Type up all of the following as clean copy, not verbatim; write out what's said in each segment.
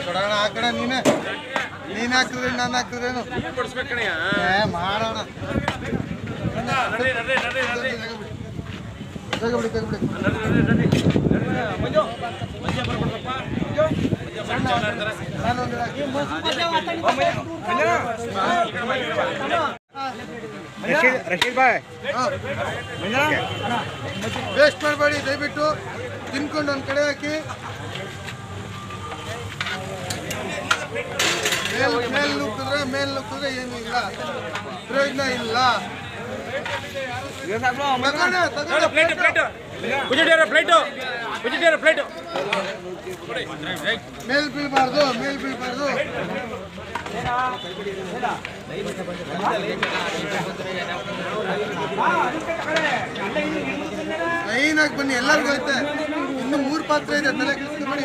ಕೊಡೋಣ ಆ ಕಡೆ ನೀನು ಹಾಕಿದ್ರೆ ನಾನು ಹಾಕಿದ್ರೇನು ಮಾಡೋಣ. ರಶೀದ್ ಭಾಯ್ ವೇಸ್ಟ್ ಮಾಡಬೇಡಿ, ದಯವಿಟ್ಟು ತಿನ್ಕೊಂಡು ಒಂದು ಕಡೆ ಹಾಕಿ. ಮೇಲ್ ನುಗ್ಗಿದ್ರೆ ಏನೂ ಇಲ್ಲ, ಪ್ರಯೋಜನ ಇಲ್ಲ. ಮೇಲ್ ಬೀಳ್ಬಾರ್ದು. ಲೈನಾಗಿ ಬನ್ನಿ, ಎಲ್ಲರಿಗೂ ಐತೆ. ಇನ್ನು 3 ಪಾತ್ರ ಇದೆ, ತಲೆ ಕೆಡಿಸ್ಕೊಂಬೇಡಿ.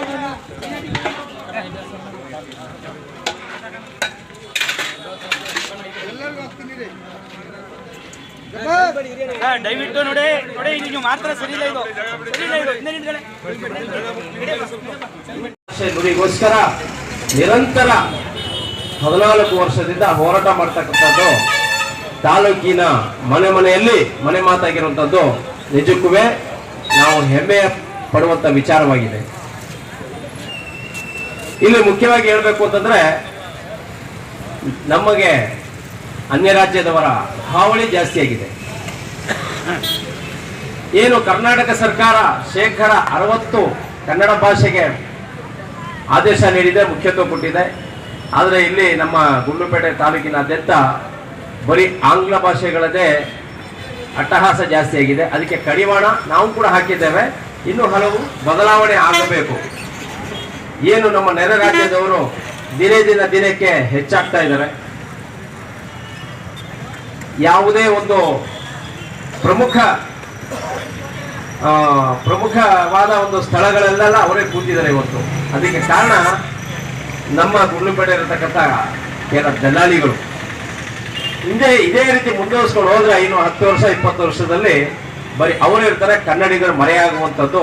ಎಲ್ಲರಿಗೂ ಹಾಕ್ತೀನಿ ರೀ. ದಯವಿಟ್ಟು ನೋಡಿ ನೀವು ಮಾತ್ರ ಸರಿ ಇಲ್ಲ ಇದು. ನುಡಿಗೋಸ್ಕರ ನಿರಂತರ 14 ವರ್ಷದಿಂದ ಹೋರಾಟ ಮಾಡ್ತಕ್ಕಂಥದ್ದು ತಾಲೂಕಿನ ಮನೆಯಲ್ಲಿ ಮನೆ ಮಾತಾಗಿರುವಂಥದ್ದು ನಿಜಕ್ಕೂ ನಾವು ಹೆಮ್ಮೆ ಪಡುವಂತ ವಿಚಾರವಾಗಿದೆ. ಇಲ್ಲಿ ಮುಖ್ಯವಾಗಿ ಹೇಳಬೇಕು ಅಂತಂದ್ರೆ, ನಮಗೆ ಅನ್ಯ ರಾಜ್ಯದವರ ಹಾವಳಿ ಜಾಸ್ತಿ ಆಗಿದೆ. ಏನು ಕರ್ನಾಟಕ ಸರ್ಕಾರ 60% ಕನ್ನಡ ಭಾಷೆಗೆ ಆದೇಶ ನೀಡಿದೆ, ಮುಖ್ಯತ್ವ ಕೊಟ್ಟಿದೆ. ಆದರೆ ಇಲ್ಲಿ ನಮ್ಮ ಗುಂಡ್ಲುಪೇಟೆ ತಾಲೂಕಿನಾದ್ಯಂತ ಬರೀ ಆಂಗ್ಲ ಭಾಷೆಗಳದೇ ಅಟ್ಟಹಾಸ ಜಾಸ್ತಿ ಆಗಿದೆ. ಅದಕ್ಕೆ ಕಡಿವಾಣ ನಾವು ಕೂಡ ಹಾಕಿದ್ದೇವೆ. ಇನ್ನೂ ಹಲವು ಬದಲಾವಣೆ ಆಗಬೇಕು. ಏನು ನಮ್ಮ ನೆರೆ ರಾಜ್ಯದವರು ದಿನಕ್ಕೆ ಹೆಚ್ಚಾಗ್ತಾ ಇದ್ದಾರೆ. ಯಾವುದೇ ಒಂದು ಪ್ರಮುಖವಾದ ಒಂದು ಸ್ಥಳಗಳೆಲ್ಲ ಅವರೇ ಕೂತಿದ್ದಾರೆ ಇವತ್ತು. ಅದಕ್ಕೆ ಕಾರಣ ನಮ್ಮ ಗುಂಡ್ಲುಪೇಟೆ ಇರತಕ್ಕಂಥ ಕೆಲ ದಲ್ಲಾಳಿಗಳು. ಇದೇ ರೀತಿ ಮುಂದುವರಿಸ್ಕೊಂಡು ಹೋದ್ರೆ ಇನ್ನು 10 ವರ್ಷ 20 ವರ್ಷದಲ್ಲಿ ಬರೀ ಅವರೇ ಇರ್ತಾರೆ, ಕನ್ನಡಿಗರು ಮರೆಯಾಗುವಂಥದ್ದು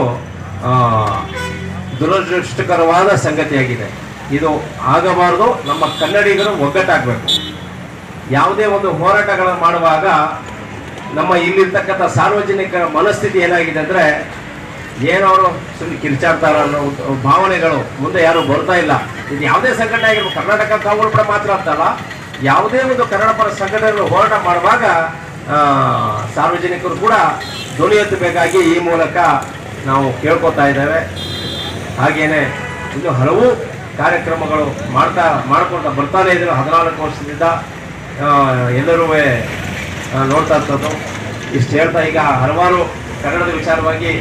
ದುರದೃಷ್ಟಕರವಾದ ಸಂಗತಿಯಾಗಿದೆ. ಇದು ಆಗಬಾರದು. ನಮ್ಮ ಕನ್ನಡಿಗರು ಒಗ್ಗಟ್ಟಾಗಬೇಕು. ಯಾವುದೇ ಒಂದು ಹೋರಾಟಗಳನ್ನು ಮಾಡುವಾಗ ನಮ್ಮ ಇಲ್ಲಿರ್ತಕ್ಕಂಥ ಸಾರ್ವಜನಿಕರ ಮನಸ್ಥಿತಿ ಏನಾಗಿದೆ ಅಂದರೆ, ಏನವರು ಸುಮ್ಮನೆ ಕಿರ್ಚಾಡ್ತಾರ ಅನ್ನೋ ಭಾವನೆಗಳು ಮುಂದೆ ಯಾರು ಬರ್ತಾ ಇಲ್ಲ. ಇದು ಯಾವುದೇ ಸಂಘಟನೆ ಆಗಿರ್ಬೋದು, ಕರ್ನಾಟಕ ಕಾಂಗ್ರೆಸ್ ಕೂಡ ಮಾತ್ರ ಅಂತಲ್ಲ, ಯಾವುದೇ ಒಂದು ಕನ್ನಡ ಪರ ಸಂಘಟನೆಗಳು ಹೋರಾಟ ಮಾಡುವಾಗ ಸಾರ್ವಜನಿಕರು ಕೂಡ ಧ್ವನಿ ಎತ್ತಬೇಕಾಗಿ ಈ ಮೂಲಕ ನಾವು ಕೇಳ್ಕೊತಾ ಇದ್ದೇವೆ. ಹಾಗೇನೆ ಇನ್ನು ಹಲವು ಕಾರ್ಯಕ್ರಮಗಳು ಮಾಡ್ಕೊಳ್ತಾ ಬರ್ತಾನೆ ಇದ್ರು 14 ವರ್ಷದಿಂದ. ಎಲ್ಲರೂ ನೋಡ್ತಾ ಇರ್ತದ್ದು. ಇಷ್ಟು ಹೇಳ್ತಾ ಈಗ ಹಲವಾರು ಕನ್ನಡದ ವಿಚಾರವಾಗಿ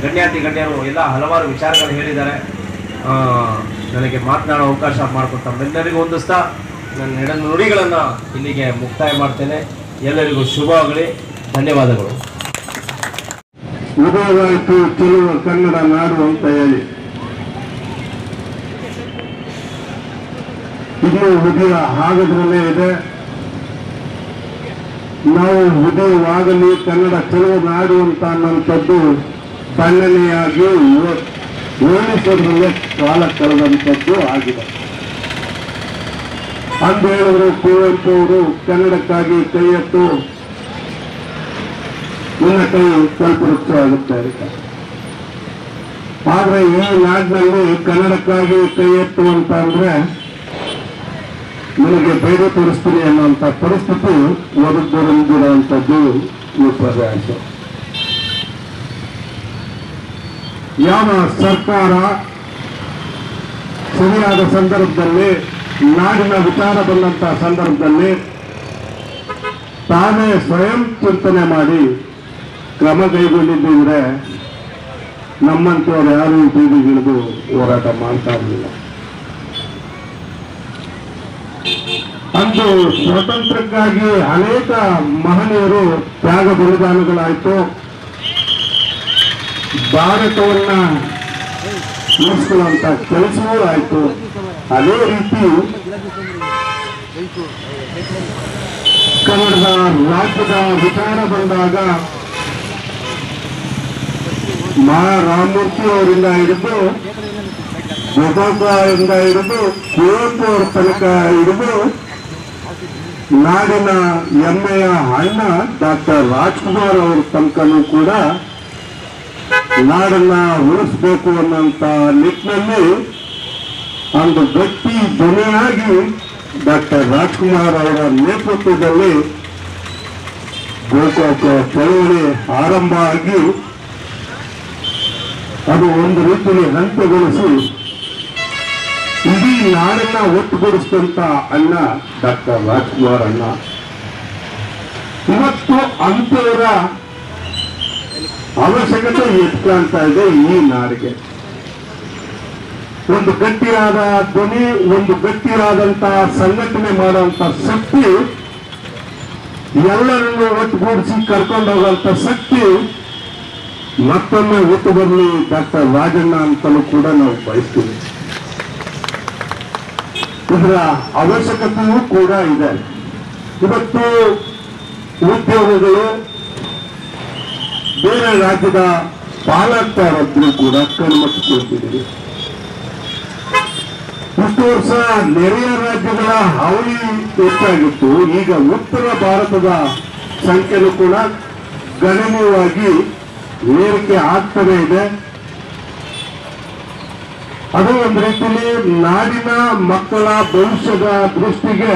ಗಣ್ಯಾತಿ ಗಣ್ಯರು ಎಲ್ಲ ಹಲವಾರು ವಿಚಾರಗಳು ಹೇಳಿದ್ದಾರೆ. ನನಗೆ ಮಾತನಾಡೋ ಅವಕಾಶ ಮಾಡಿಕೊಟ್ಟು ತಮ್ಮೆಲ್ಲರಿಗೂ ಹೊಂದಿಸ್ತಾ ನನ್ನ ನುಡಿಗಳನ್ನು ಇಲ್ಲಿಗೆ ಮುಕ್ತಾಯ ಮಾಡ್ತೇನೆ. ಎಲ್ಲರಿಗೂ ಶುಭವಾಗಲಿ. ಧನ್ಯವಾದಗಳು. ಉದಯವಾಯಿತು ಚೆಲುವ ಕನ್ನಡ ನಾಡು ಅಂತ ಹೇಳಿ ಇದು ಉದಯ ಆಗದ್ರಲ್ಲೇ ಇದೆ. ನಾವು ಉದಯವಾಗಲಿ ಕನ್ನಡ ಚೆಲುವ ನಾಡು ಅಂತ ಅನ್ನೋಂಥದ್ದು ಬಣ್ಣನೆಯಾಗಿ ಹೋಲಿಸೋದ್ರಲ್ಲೇ ಕಾಲ ಕಳೆದಂಥದ್ದು ಆಗಿದೆ. ಅಂದು ಹೇಳಿದ್ರು ಕುವೆಂಪು ಅವರು, ಕನ್ನಡಕ್ಕಾಗಿ ಕೈ ಎತ್ತು ನಿನ್ನ ಕೈ ಸ್ವಲ್ಪ ವೃಕ್ಷವಾಗುತ್ತೆ ಅಂತ. ಆದ್ರೆ ಈ ನಾಡಿನಲ್ಲಿ ಕನ್ನಡಕ್ಕಾಗಿ ಕೈ ಎತ್ತು ಅಂತ ಅಂದ್ರೆ ನನಗೆ ಬೇರೆ ತೋರಿಸ್ತೀನಿ ಅನ್ನುವಂಥ ಪರಿಸ್ಥಿತಿ ಒದಗಿರುವಂಥದ್ದು ವಿಪರ್ಯಾಸ. ಯಾವ ಸರ್ಕಾರ ಸರಿಯಾದ ಸಂದರ್ಭದಲ್ಲಿ ನಾಡಿನ ವಿಚಾರ ಬಂದಂತ ಸಂದರ್ಭದಲ್ಲಿ ತಾನೇ ಸ್ವಯಂ ಚಿಂತನೆ ಮಾಡಿ ಕ್ರಮ ಕೈಗೊಂಡಿದ್ದರೆ ನಮ್ಮಂತವರು ಯಾರು ಬೀದಿಗಿಳಿದು ಹೋರಾಟ ಮಾಡ್ತಾ ಇರಲಿಲ್ಲ. ಅಂದು ಸ್ವಾತಂತ್ರ್ಯಕ್ಕಾಗಿ ಅನೇಕ ಮಹನೀಯರು ತ್ಯಾಗ ಬಲಿದಾನಗಳಾಯಿತು. ಭಾರತವನ್ನ ಉಳಿಸ್ಕೊಳ್ಳುವಂತ ಕೆಲಸವೂ ಆಯಿತು. ಅದೇ ರೀತಿ ಕನ್ನಡದ ರಾಜ್ಯದ ವಿಚಾರ ಬಂದಾಗ ರಾಮಮೂರ್ತಿ ಅವರಿಂದ ಹಿಡಿದು ಗೋಪಾಲರಿಂದ ಹಿಡಿದು ಕುವೆಂಪು ಅವರ ತನಕ ಹಿಡಿದು ನಾಡಿನ ಹೆಮ್ಮೆಯ ಅಣ್ಣ ಡಾಕ್ಟರ್ ರಾಜ್ಕುಮಾರ್ ಅವರ ತನಕನೂ ಕೂಡ ನಾಡನ್ನ ಉಳಿಸಬೇಕು ಅನ್ನೋಂಥ ನಿಟ್ಟಿನಲ್ಲಿ ಒಂದು ಗಟ್ಟಿ ಧ್ವನಿಯಾಗಿ ಡಾಕ್ಟರ್ ರಾಜ್ಕುಮಾರ್ ಅವರ ನೇತೃತ್ವದಲ್ಲಿ ಗೋಕಾಕ ಚಳವಳಿ ಆರಂಭ ಆಗಿ ಅದು ಒಂದು ರೀತಿಯಲ್ಲಿ ಹಂತಗೊಳಿಸಿ ಇಡೀ ನಾಡನ್ನ ಒಟ್ಟುಗೂಡಿಸಿದಂತ ಅಣ್ಣ ಡಾಕ್ಟರ್ ರಾಜ್ಕುಮಾರ್ ಅಣ್ಣ. ಇವತ್ತು ಅಂತವರ ಅವಶ್ಯಕತೆ ಎತ್ಕಾಣ್ತಾ ಇದೆ ಈ ನಾಡಿಗೆ. ಒಂದು ಗಟ್ಟಿಯಾದ ಧ್ವನಿ, ಒಂದು ಗಟ್ಟಿಯಾದಂತಹ ಸಂಘಟನೆ ಮಾಡುವಂತ ಶಕ್ತಿ, ಎಲ್ಲರನ್ನು ಒಟ್ಟುಗೂಡಿಸಿ ಕರ್ಕೊಂಡು ಹೋಗುವಂತ ಶಕ್ತಿ ಮತ್ತೊಮ್ಮೆ ಹುಟ್ಟು ಬರಲಿ ಡಾಕ್ಟರ್ ರಾಜಣ್ಣ ಅಂತಲೂ ಕೂಡ ನಾವು ಬಯಸ್ತೀವಿ. ಇದರ ಅವಶ್ಯಕತೆಯೂ ಕೂಡ ಇದೆ. ಇವತ್ತು ಉದ್ಯೋಗಗಳು ಬೇರೆ ರಾಜ್ಯದ ಪಾಲಾಗ್ತಾ ಇರೋದ್ರೂ ಕೂಡ ಕಣ್ಮಟ್ಟಿಕೊಳ್ತಿದ್ದೀವಿ. ಇಷ್ಟು ವರ್ಷ ನೆರೆಯ ರಾಜ್ಯಗಳ ಹಾವಳಿ ಹೆಚ್ಚಾಗಿತ್ತು. ಈಗ ಉತ್ತರ ಭಾರತದ ಸಂಖ್ಯೆನೂ ಕೂಡ ಗಣನೀಯವಾಗಿ ಏರಿಕೆ ಆಗ್ತಲೇ ಇದೆ. ಅದು ಒಂದು ರೀತಿಯಲ್ಲಿ ನಾಡಿನ ಮಕ್ಕಳ ಭವಿಷ್ಯದ ದೃಷ್ಟಿಗೆ